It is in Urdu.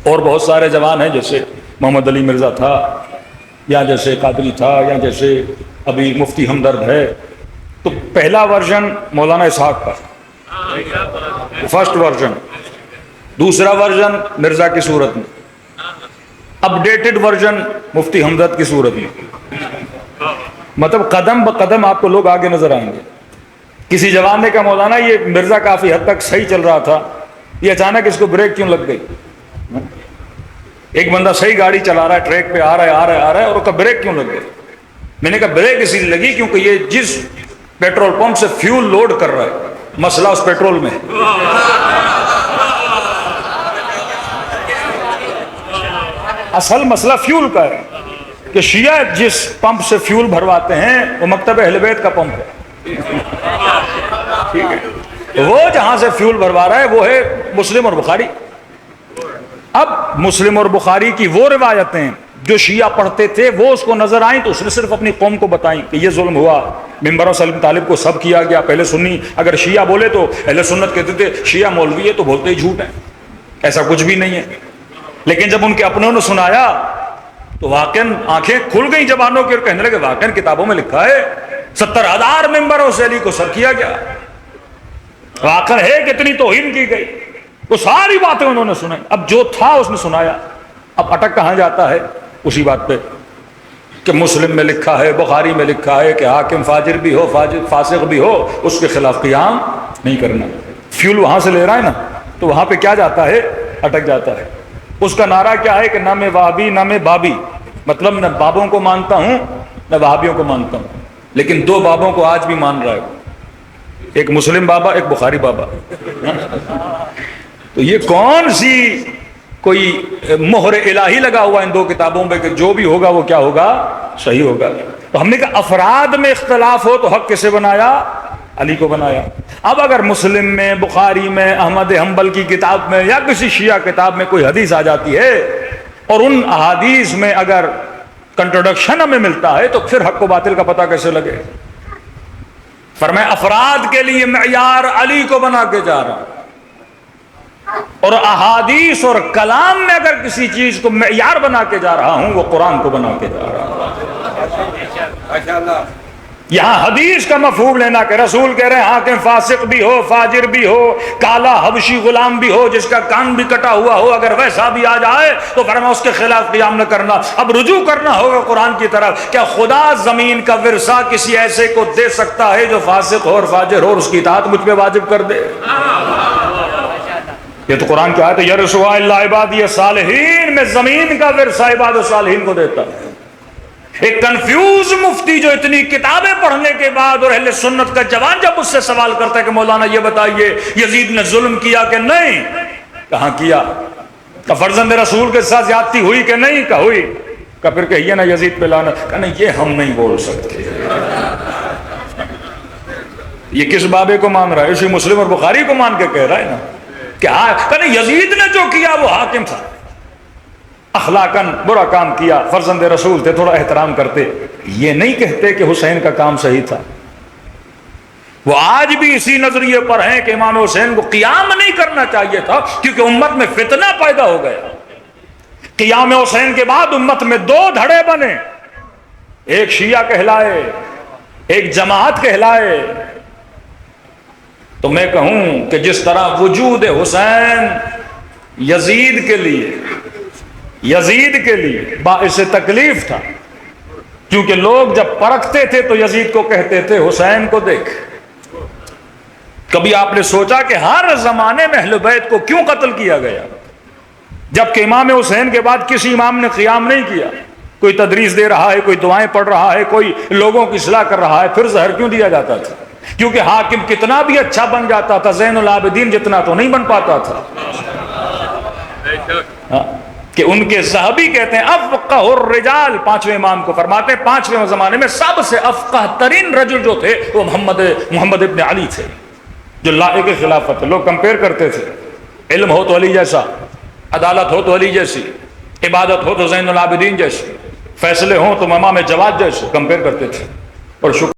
اور بہت سارے جوان ہیں جیسے محمد علی مرزا تھا، یا جیسے قادری تھا، یا جیسے ابھی مفتی ہمدرد ہے. تو پہلا ورژن مولانا اسحاق کا، فرسٹ ورژن. دوسرا ورژن مرزا کی صورت میں، اپڈیٹڈ ورژن مفتی ہمدرد کی صورت میں. مطلب قدم بقدم آپ کو لوگ آگے نظر آئیں گے. کسی جوان نے کہا مولانا یہ مرزا کافی حد تک صحیح چل رہا تھا، یہ اچانک اس کو بریک کیوں لگ گئی؟ ایک بندہ صحیح گاڑی چلا رہا ہے، ٹریک پہ آ رہا ہے اور اس کا بریک کیوں لگ گئی؟ میں نے کہا بریک اسی لیے لگی کیونکہ یہ جس پیٹرول پمپ سے فیول لوڈ کر رہا ہے، مسئلہ اس پیٹرول میں ہے. اصل مسئلہ فیول کا ہے کہ شیعہ جس پمپ سے فیول بھرواتے ہیں وہ مکتب اہل بیت کا پمپ ہے. ٹھیک ہے، وہ جہاں سے فیول بھروا رہا ہے وہ ہے مسلم اور بخاری. اب مسلم اور بخاری کی وہ روایتیں جو شیعہ پڑھتے تھے وہ اس کو نظر آئیں تو اس نے صرف اپنی قوم کو بتائیں کہ یہ ظلم ہوا، ممبر سلیم طالب کو سب کیا گیا. پہلے سنی اگر شیعہ بولے تو اہل سنت کہتے تھے شیعہ مولوی ہے تو بولتے ہی جھوٹ ہے، ایسا کچھ بھی نہیں ہے. لیکن جب ان کے اپنوں نے سنایا تو واقعاً آنکھیں کھل گئی جوانوں کی اور کہنے لگے واقعاً کتابوں میں لکھا ہے 70,000 ممبروں سے علی کو سب کیا گیا، واقعاً ہے کتنی توہین کی گئی. وہ ساری باتیں انہوں نے سنائی. اب جو تھا اس نے سنایا. اب اٹک کہاں جاتا ہے؟ اسی بات پہ کہ مسلم میں لکھا ہے، بخاری میں لکھا ہے کہ حاکم فاجر بھی ہو، فاسق بھی ہو، اس کے خلاف قیام نہیں کرنا. فیول وہاں سے لے رہا ہے نا، تو وہاں پہ کیا جاتا ہے؟ اٹک جاتا ہے. اس کا نعرہ کیا ہے کہ نہ میں وہابی نہ میں بابی، مطلب نہ بابوں کو مانتا ہوں نہ وہابیوں کو مانتا ہوں. لیکن دو بابوں کو آج بھی مان رہا ہے، ایک مسلم بابا ایک بخاری بابا. تو یہ کون سی کوئی مہر الہی لگا ہوا ان دو کتابوں پہ کہ جو بھی ہوگا وہ کیا ہوگا؟ صحیح ہوگا. تو ہم نے کہا افراد میں اختلاف ہو تو حق کسے بنایا؟ علی کو بنایا. اب اگر مسلم میں، بخاری میں، احمد حنبل کی کتاب میں یا کسی شیعہ کتاب میں کوئی حدیث آ جاتی ہے اور ان احادیث میں اگر کنٹروڈکشن ہمیں ملتا ہے تو پھر حق و باطل کا پتہ کیسے لگے؟ فرمایا افراد کے لیے معیار علی کو بنا کے جا رہا ہوں، اور احادیث اور کلام میں اگر کسی چیز کو معیار بنا کے جا رہا ہوں وہ قرآن کو بنا کے جا رہا ہوں. یہاں حدیث کا مفہوم لینا کہ رسول کہہ رہے ہیں حاکم فاسق بھی ہو، فاجر بھی ہو، کالا حبشی غلام بھی ہو، جس کا کان بھی کٹا ہوا ہو، اگر ویسا بھی آ جائے تو فرمایا اس کے خلاف قیام نہ کرنا. اب رجوع کرنا ہوگا قرآن کی طرف. کیا خدا زمین کا ورثہ کسی ایسے کو دے سکتا ہے جو فاسق ہو اور فاجر ہو اور اس کی اطاعت مجھ پہ واجب کر دے؟ یہ تو قرآن کی آیت ہے یرثها الا عبادی الصالحین، میں زمین کا ورثہ عباد الصالحین کو دیتا ہوں. ایک کنفیوز مفتی جو اتنی کتابیں پڑھنے کے بعد اور اہل سنت کا جوان جب اس سے سوال کرتا ہے کہ مولانا یہ بتائیے یزید نے ظلم کیا کہ نہیں؟ کہاں کیا؟ کہ فرزند رسول کے ساتھ زیادتی ہوئی کہ نہیں؟ کہ ہوئی. کہ پھر کہیے نا یزید پہ لعنت. کہ نہیں یہ ہم نہیں بول سکتے. یہ کس بابے کو مان رہا ہے؟ اسی مسلم اور بخاری کو مان کے کہہ رہا ہے نا کہ نہیں یزید نے جو کیا وہ حاکم تھا، اخلاقاً برا کام کیا، فرزند رسول تھے، تھوڑا احترام کرتے. یہ نہیں کہتے کہ حسین کا کام صحیح تھا. وہ آج بھی اسی نظریے پر ہیں کہ امام حسین کو قیام نہیں کرنا چاہیے تھا کیونکہ امت میں فتنہ پیدا ہو گیا. قیام حسین کے بعد امت میں دو دھڑے بنے، ایک شیعہ کہلائے ایک جماعت کہلائے. تو میں کہوں کہ جس طرح وجود حسین یزید کے لیے باعث تکلیف تھا، کیونکہ لوگ جب پرکھتے تھے تو یزید کو کہتے تھے حسین کو دیکھ. کبھی آپ نے سوچا کہ ہر زمانے میں اہل بیت کو کیوں قتل کیا گیا جبکہ امام حسین کے بعد کسی امام نے قیام نہیں کیا؟ کوئی تدریس دے رہا ہے، کوئی دعائیں پڑھ رہا ہے، کوئی لوگوں کی اصلاح کر رہا ہے، پھر زہر کیوں دیا جاتا تھا؟ کیونکہ حاکم کتنا بھی اچھا بن جاتا تھا زین العابدین جتنا تو نہیں بن پاتا تھا. کہ ان کے ذہبی کہتے ہیں افقہ الرجال، پانچویں امام کو فرماتے ہیں پانچویں زمانے میں سب سے افقہ ترین رجل جو تھے وہ محمد ابن علی تھے جو لائق خلافت. لوگ کمپیئر کرتے تھے، علم ہو تو علی جیسا، عدالت ہو تو علی جیسی، عبادت ہو تو زین العابدین جیسی، فیصلے ہوں تو امام جواد جیسے، کمپیئر کرتے تھے. اور شکر